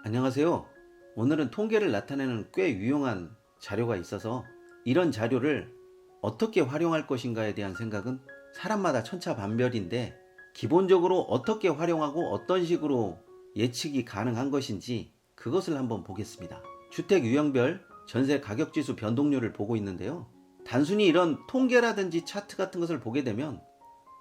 안녕하세요. 오늘은 통계를 나타내는 꽤 유용한 자료가 있어서 이런 자료를 어떻게 활용할 것인가에 대한 생각은 사람마다 천차만별인데, 기본적으로 어떻게 활용하고 어떤 식으로 예측이 가능한 것인지 그것을 한번 보겠습니다. 주택 유형별 전세 가격지수 변동률을 보고 있는데요. 단순히 이런 통계라든지 차트 같은 것을 보게 되면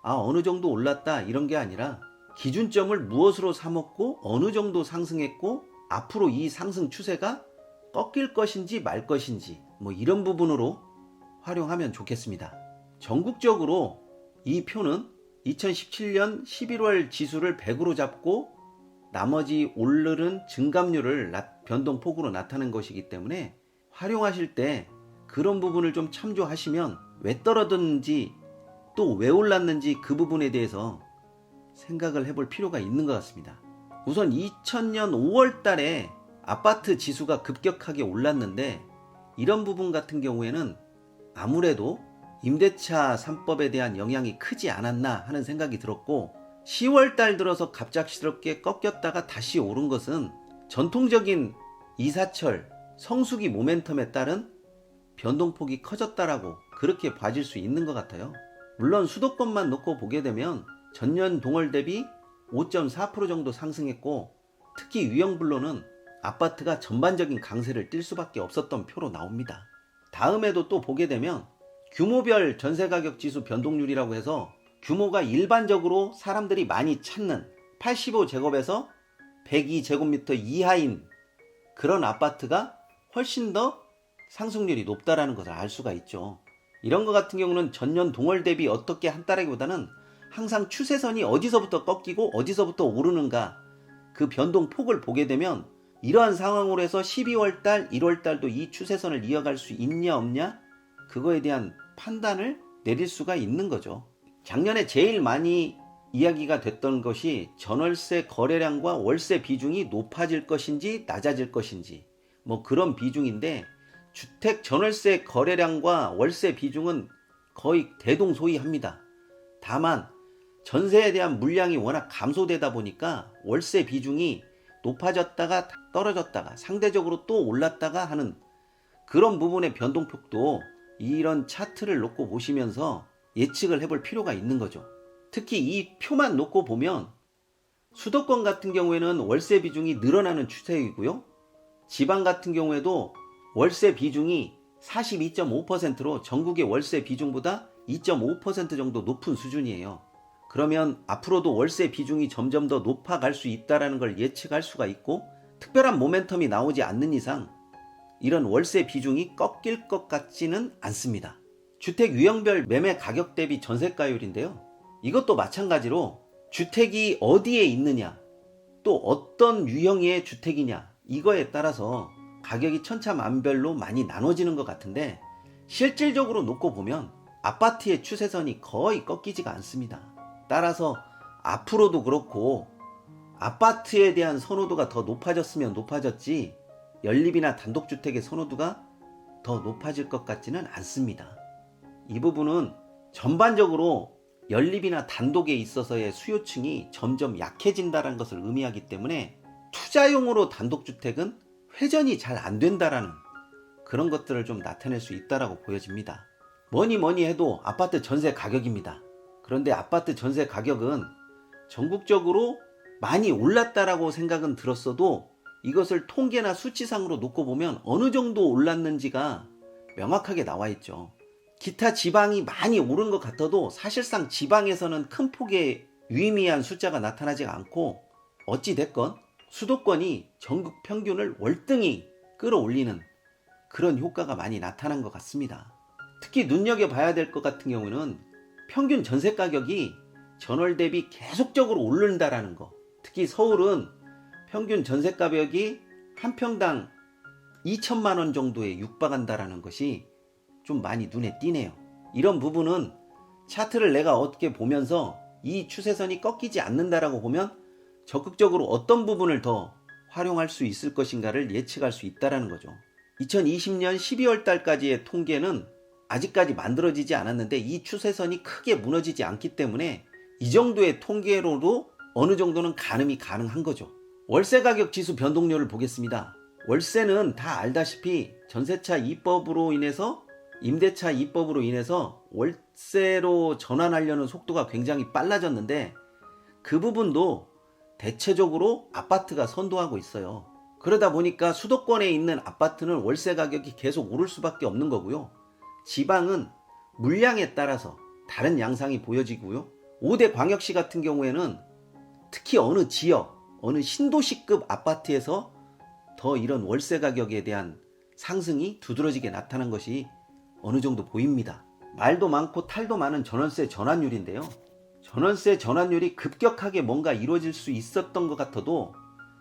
어느 정도 올랐다 이런 게 아니라, 기준점을 무엇으로 삼았고 어느 정도 상승했고 앞으로 이 상승 추세가 꺾일 것인지 말 것인지 이런 부분으로 활용하면 좋겠습니다. 전국적으로 이 표는 2017년 11월 지수를 100으로 잡고 나머지 오르는 증감률을 변동폭으로 나타낸 것이기 때문에, 활용하실 때 그런 부분을 좀 참조하시면 왜 떨어졌는지 또 왜 올랐는지 그 부분에 대해서 생각을 해볼 필요가 있는 것 같습니다. 우선 2000년 5월 달에 아파트 지수가 급격하게 올랐는데, 이런 부분 같은 경우에는 아무래도 임대차 3법에 대한 영향이 크지 않았나 하는 생각이 들었고, 10월 달 들어서 갑작스럽게 꺾였다가 다시 오른 것은 전통적인 이사철 성수기 모멘텀에 따른 변동폭이 커졌다라고 그렇게 봐질 수 있는 것 같아요. 물론 수도권만 놓고 보게 되면 전년 동월 대비 5.4% 정도 상승했고, 특히 유형별로는 아파트가 전반적인 강세를 띨 수밖에 없었던 표로 나옵니다. 다음에도 또 보게 되면 규모별 전세가격 지수 변동률이라고 해서, 규모가 일반적으로 사람들이 많이 찾는 85제곱에서 102제곱미터 이하인 그런 아파트가 훨씬 더 상승률이 높다라는 것을 알 수가 있죠. 이런 것 같은 경우는 전년 동월 대비 어떻게 한다라기보다는 항상 추세선이 어디서부터 꺾이고 어디서부터 오르는가, 그 변동폭을 보게 되면 이러한 상황으로 해서 12월달, 1월달도 이 추세선을 이어갈 수 있냐 없냐, 그거에 대한 판단을 내릴 수가 있는 거죠. 작년에 제일 많이 이야기가 됐던 것이 전월세 거래량과 월세 비중이 높아질 것인지 낮아질 것인지 그런 비중인데, 주택 전월세 거래량과 월세 비중은 거의 대동소이합니다. 다만 전세에 대한 물량이 워낙 감소되다 보니까 월세 비중이 높아졌다가 떨어졌다가 상대적으로 또 올랐다가 하는 그런 부분의 변동폭도 이런 차트를 놓고 보시면서 예측을 해볼 필요가 있는 거죠. 특히 이 표만 놓고 보면 수도권 같은 경우에는 월세 비중이 늘어나는 추세이고요, 지방 같은 경우에도 월세 비중이 42.5%로 전국의 월세 비중보다 2.5% 정도 높은 수준이에요. 그러면 앞으로도 월세 비중이 점점 더 높아갈 수 있다는 걸 예측할 수가 있고, 특별한 모멘텀이 나오지 않는 이상 이런 월세 비중이 꺾일 것 같지는 않습니다. 주택 유형별 매매 가격 대비 전세가율인데요, 이것도 마찬가지로 주택이 어디에 있느냐, 또 어떤 유형의 주택이냐, 이거에 따라서 가격이 천차만별로 많이 나눠지는 것 같은데, 실질적으로 놓고 보면 아파트의 추세선이 거의 꺾이지가 않습니다. 따라서 앞으로도 그렇고 아파트에 대한 선호도가 더 높아졌으면 높아졌지, 연립이나 단독주택의 선호도가 더 높아질 것 같지는 않습니다. 이 부분은 전반적으로 연립이나 단독에 있어서의 수요층이 점점 약해진다는 것을 의미하기 때문에, 투자용으로 단독주택은 회전이 잘 안 된다라는 그런 것들을 좀 나타낼 수 있다라고 보여집니다. 뭐니 해도 아파트 전세 가격입니다. 그런데 아파트 전세 가격은 전국적으로 많이 올랐다라고 생각은 들었어도, 이것을 통계나 수치상으로 놓고 보면 어느 정도 올랐는지가 명확하게 나와 있죠. 기타 지방이 많이 오른 것 같아도 사실상 지방에서는 큰 폭의 유의미한 숫자가 나타나지 않고, 어찌됐건 수도권이 전국 평균을 월등히 끌어올리는 그런 효과가 많이 나타난 것 같습니다. 특히 눈여겨봐야 될 것 같은 경우는 평균 전세 가격이 전월 대비 계속적으로 오른다라는 거. 특히 서울은 평균 전세 가격이 한 평당 2천만 원 정도에 육박한다라는 것이 좀 많이 눈에 띄네요. 이런 부분은 차트를 내가 어떻게 보면서 이 추세선이 꺾이지 않는다라고 보면 적극적으로 어떤 부분을 더 활용할 수 있을 것인가를 예측할 수 있다는 거죠. 2020년 12월 달까지의 통계는 아직까지 만들어지지 않았는데, 이 추세선이 크게 무너지지 않기 때문에 이 정도의 통계로도 어느 정도는 가늠이 가능한 거죠. 월세 가격 지수 변동률을 보겠습니다. 월세는 다 알다시피 전세차 입법으로 인해서 임대차 입법으로 인해서 월세로 전환하려는 속도가 굉장히 빨라졌는데 그 부분도 대체적으로 아파트가 선도하고 있어요. 그러다 보니까 수도권에 있는 아파트는 월세 가격이 계속 오를 수밖에 없는 거고요. 지방은 물량에 따라서 다른 양상이 보여지고요. 5대 광역시 같은 경우에는 특히 어느 지역, 어느 신도시급 아파트에서 더 이런 월세 가격에 대한 상승이 두드러지게 나타난 것이 어느 정도 보입니다. 말도 많고 탈도 많은 전월세 전환율인데요. 전월세 전환율이 급격하게 뭔가 이루어질 수 있었던 것 같아도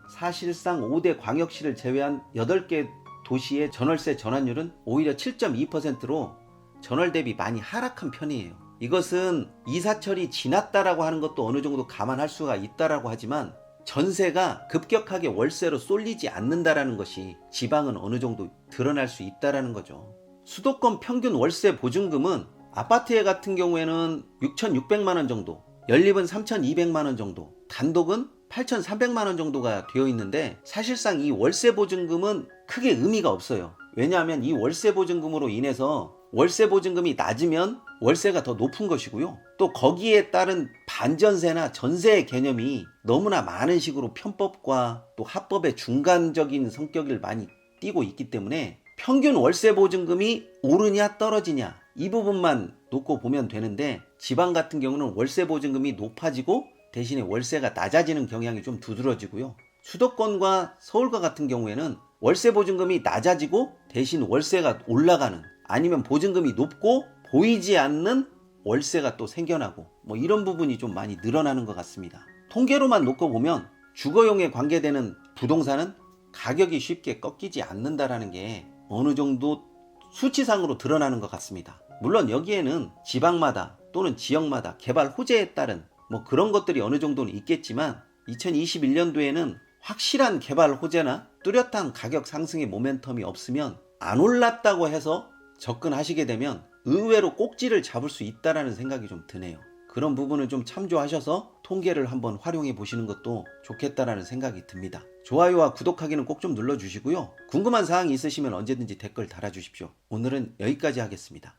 사실상 5대 광역시를 제외한 8개 도시의 전월세 전환율은 오히려 7.2%로 전월 대비 많이 하락한 편이에요. 이것은 이사철이 지났다라고 하는 것도 어느 정도 감안할 수가 있다라고 하지만 전세가 급격하게 월세로 쏠리지 않는다라는 것이 지방은 어느 정도 드러날 수 있다라는 거죠. 수도권 평균 월세 보증금은 아파트 같은 경우에는 6,600만 원 정도, 연립은 3,200만 원 정도, 단독은 8,300만 원 정도가 되어 있는데 사실상 이 월세 보증금은 크게 의미가 없어요. 왜냐하면 이 월세 보증금으로 인해서 월세 보증금이 낮으면 월세가 더 높은 것이고요. 또 거기에 따른 반전세나 전세의 개념이 너무나 많은 식으로 편법과 또 합법의 중간적인 성격을 많이 띠고 있기 때문에 평균 월세 보증금이 오르냐 떨어지냐 이 부분만 놓고 보면 되는데 지방 같은 경우는 월세 보증금이 높아지고 대신에 월세가 낮아지는 경향이 좀 두드러지고요. 수도권과 서울과 같은 경우에는 월세 보증금이 낮아지고 대신 월세가 올라가는 아니면 보증금이 높고 보이지 않는 월세가 또 생겨나고 뭐 이런 부분이 좀 많이 늘어나는 것 같습니다. 통계로만 놓고 보면 주거용에 관계되는 부동산은 가격이 쉽게 꺾이지 않는다라는 게 어느 정도 수치상으로 드러나는 것 같습니다. 물론 여기에는 지방마다 또는 지역마다 개발 호재에 따른 뭐 그런 것들이 어느 정도는 있겠지만 2021년도에는 확실한 개발 호재나 뚜렷한 가격 상승의 모멘텀이 없으면 안 올랐다고 해서 접근하시게 되면 의외로 꼭지를 잡을 수 있다라는 생각이 좀 드네요. 그런 부분을 좀 참조하셔서 통계를 한번 활용해 보시는 것도 좋겠다라는 생각이 듭니다. 좋아요와 구독하기는 꼭 좀 눌러주시고요. 궁금한 사항이 있으시면 언제든지 댓글 달아주십시오. 오늘은 여기까지 하겠습니다.